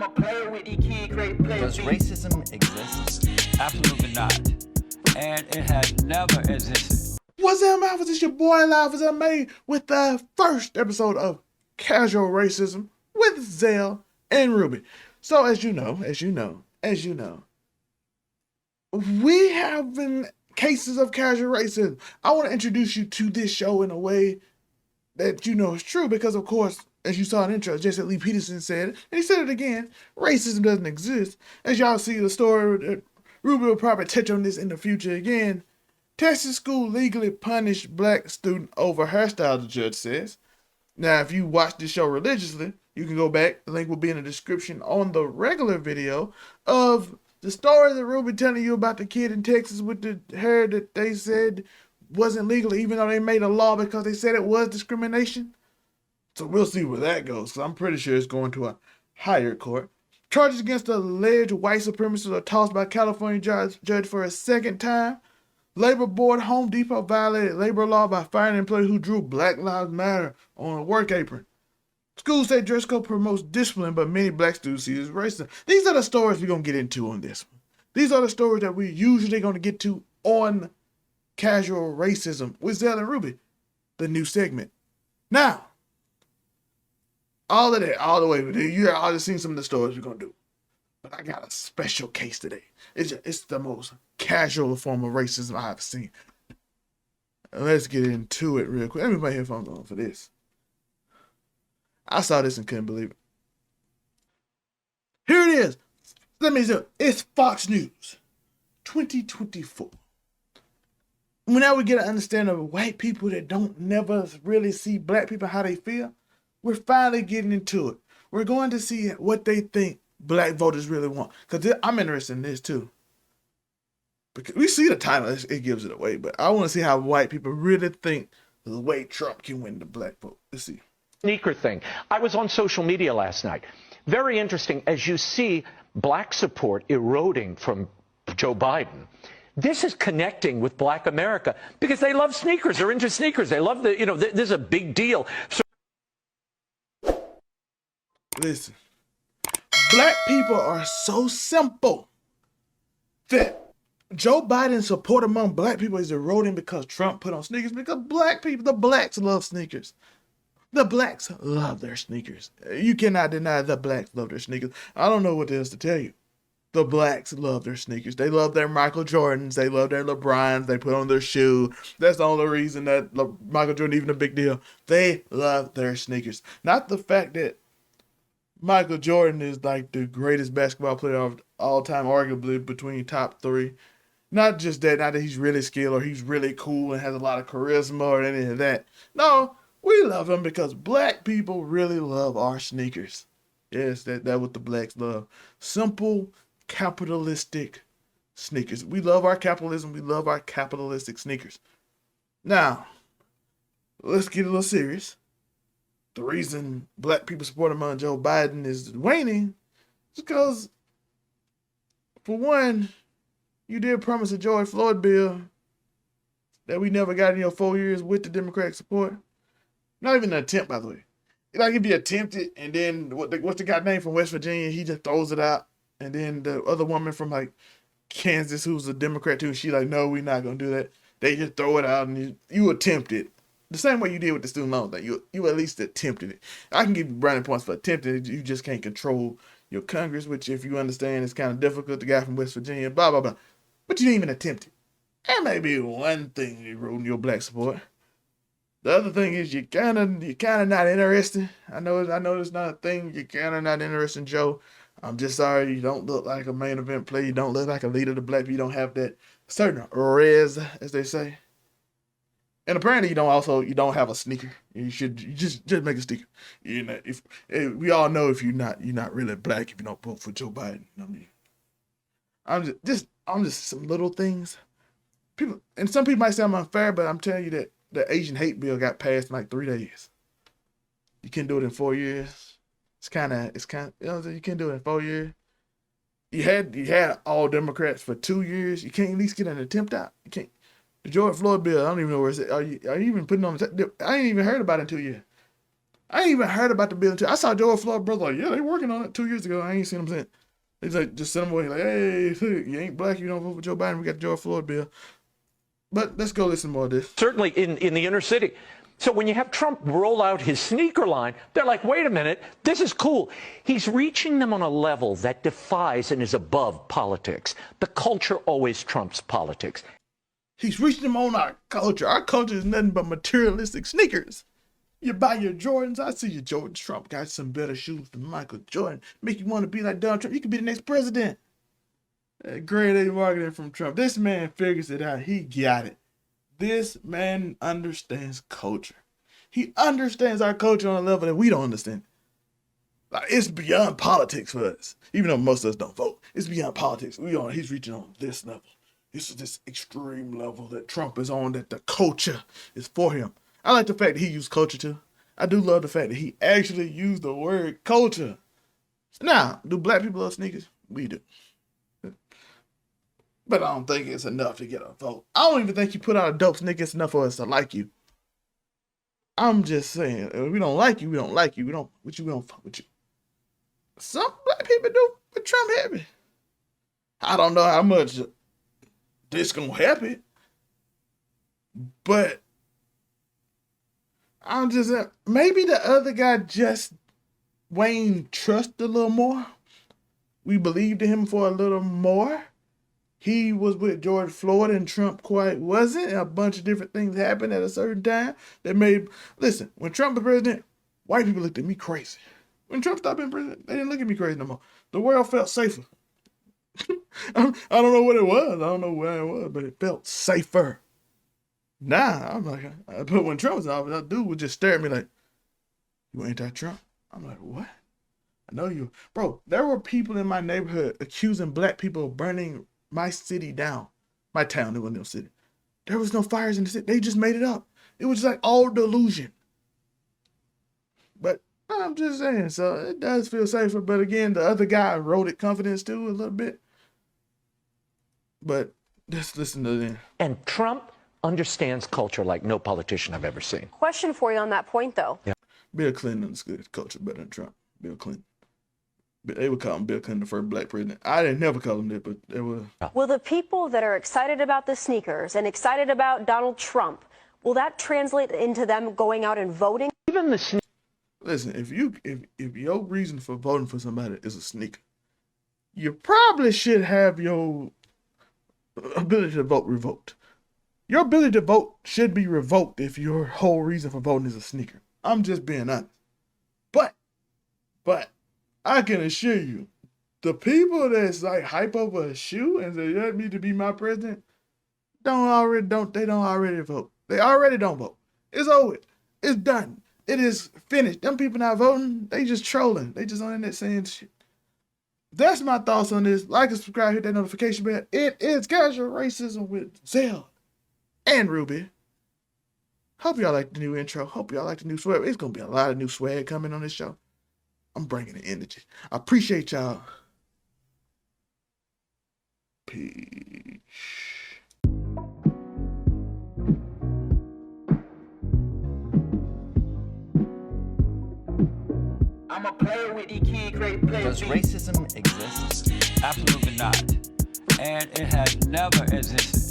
I'm a player with the kid, great player. Does racism exist? Absolutely not. And it has never existed. What's up, Alphas? It's your boy Live as I made with the first episode of Casual Racism with Zell and Ruby. So as you know, we have been cases of casual racism. I want to introduce you to this show in a way that you know is true because, of course, as you saw in the intro, Jesse Lee Peterson said it, and he said it again, racism doesn't exist. As y'all see the story, Ruby will probably touch on this in the future again. Texas school legally punished black student over hairstyle, the judge says. Now, if you watch this show religiously, you can go back. The link will be in the description on the regular video of the story that Ruby telling you about the kid in Texas with the hair that they said wasn't legal, even though they made a law because they said it was discrimination. So we'll see where that goes, because I'm pretty sure it's going to a higher court. Charges against the alleged white supremacists are tossed by California judge for a second time. Labor Board Home Depot violated labor law by firing an employee who drew Black Lives Matter on a work apron. Schools say dress code promotes discipline, but many black students see it as racist. These are the stories we're going to get into on this one. These are the stories that we're usually going to get to on Casual Racism with Zell and Ruby, the new segment. Now, all of that, all the way, you all just seen some of the stories we're going to do. But I got a special case today. It's the most casual form of racism I've seen. Let's get into it real quick. Let me put my headphones on for this. I saw this and couldn't believe it. Here it is. Let me see. It's Fox News, 2024. Now we get an understanding of white people that don't never really see black people how they feel. We're finally getting into it. We're going to see what they think black voters really want. Because I'm interested in this too. Because we see the title, it gives it away. But I want to see how white people really think the way Trump can win the black vote. Let's see. Sneaker thing. I was on social media last night. Very interesting as you see black support eroding from Joe Biden. This is connecting with black America because they love sneakers. They're into sneakers. They love this is a big deal. So listen, black people are so simple that Joe Biden's support among black people is eroding because Trump put on sneakers, because black people, the blacks love sneakers. The blacks love their sneakers. You cannot deny the blacks love their sneakers. I don't know what else to tell you. The blacks love their sneakers. They love their Michael Jordans. They love their LeBrons. They put on their shoe. That's the only reason that Michael Jordan even a big deal. They love their sneakers. Not the fact that Michael Jordan is like the greatest basketball player of all time, arguably between top three. Not just that, not that he's really skilled or he's really cool and has a lot of charisma or any of that. No, we love him because black people really love our sneakers. Yes, that's what the blacks love. Simple, capitalistic sneakers. We love our capitalism. We love our capitalistic sneakers. Now, let's get a little serious. The reason black people support among Joe Biden is waning is because, for one, you did promise a George Floyd bill that we never got in your 4 years with the Democratic support. Not even an attempt, by the way. Like, if you attempt it, and then what's the guy name from West Virginia? He just throws it out. And then the other woman from, like, Kansas, who's a Democrat, too, she like, no, we're not going to do that. They just throw it out, and you attempt it. The same way you did with the student loan thing. You at least attempted it. I can give you brownie points for attempting it. You just can't control your Congress, which, if you understand, is kind of difficult. The guy from West Virginia, blah, blah, blah. But you didn't even attempt it. That may be one thing eroding your black support. The other thing is you're kind of not interested. I know it's not a thing. You're kind of not interested in Joe. I'm just sorry you don't look like a main event player. You don't look like a leader of the black people. You don't have that certain res, as they say. And apparently you don't have a sneaker. You just make a sneaker. You know, we all know if you're not really black if you don't vote for Joe Biden. You know what I mean? I'm just some little things. Some people might say I'm unfair, but I'm telling you that the Asian hate bill got passed in like 3 days. You can't do it in 4 years. It's kind of, you can't do it in 4 years. You had all Democrats for 2 years. You can't at least get an attempt out. You can't. The George Floyd bill, I don't even know where it's at. Are you even putting on? I ain't even heard about it in 2 years. I ain't even heard about the bill until I saw George Floyd brother like, yeah, they working on it 2 years ago. I ain't seen them since. They like just sent them away like, hey, look, you ain't black, you don't vote for Joe Biden. We got the George Floyd bill. But let's go listen to more of this. Certainly in the inner city. So when you have Trump roll out his sneaker line, they're like, wait a minute, this is cool. He's reaching them on a level that defies and is above politics. The culture always trumps politics. He's reaching them on our culture. Our culture is nothing but materialistic sneakers. You buy your Jordans. I see your Jordans. Trump got some better shoes than Michael Jordan. Make you want to be like Donald Trump. You could be the next president. Grade A marketing from Trump. This man figures it out. He got it. This man understands culture. He understands our culture on a level that we don't understand. Like, it's beyond politics for us. Even though most of us don't vote. It's beyond politics. He's reaching on this level. This is this extreme level that Trump is on, that the culture is for him. I like the fact that he used culture too. I do love the fact that he actually used the word culture. Now, do black people love sneakers? We do. But I don't think it's enough to get a vote. I don't even think you put out a dope sneaker, it's enough for us to like you. I'm just saying, if we don't like you, we don't like you. We don't fuck with you. Some black people do, but Trump happy. I don't know how much this gonna happen, but I'm just saying, maybe the other guy just Wayne trust a little more. We believed in him for a little more. He was with George Floyd and Trump quite wasn't. And a bunch of different things happened at a certain time that made, listen, when Trump was president, white people looked at me crazy. When Trump stopped being president, they didn't look at me crazy no more. The world felt safer. I don't know what it was. I don't know where it was, but it felt safer. Nah, I'm like, but when Trump was in office, that dude would just stare at me like, you anti-Trump? I'm like, what? I know you. Bro, there were people in my neighborhood accusing black people of burning my city down. My town, it wasn't no city. There was no fires in the city. They just made it up. It was like all delusion. But I'm just saying, so it does feel safer. But again, the other guy eroded confidence too a little bit. But let's listen to them. And Trump understands culture like no politician I've ever seen. Question for you on that point, though. Yeah. Bill Clinton understood culture better than Trump. Bill Clinton. They would call him Bill Clinton the first black president. I didn't never call him that, but it was. Will the people that are excited about the sneakers and excited about Donald Trump, will that translate into them going out and voting? Even the Listen, if your reason for voting for somebody is a sneaker, you probably should have your ability to vote revoked. Your ability to vote should be revoked if your whole reason for voting is a sneaker. I'm just being honest. But I can assure you, the people that's like hype over a shoe and say, that need to be my president, they don't already vote. They already don't vote. It's over. It's done. It is finished. Them people not voting, they just trolling. They just on the internet saying shit. That's my thoughts on this. Like and subscribe, hit that notification bell. It is Casual Racism with Zell and Ruby. Hope y'all like the new intro. Hope y'all like the new swag. It's going to be a lot of new swag coming on this show. I'm bringing the energy. I appreciate y'all. Peace. I'm a player with the key, great player. Does racism exist? Absolutely not. And it has never existed.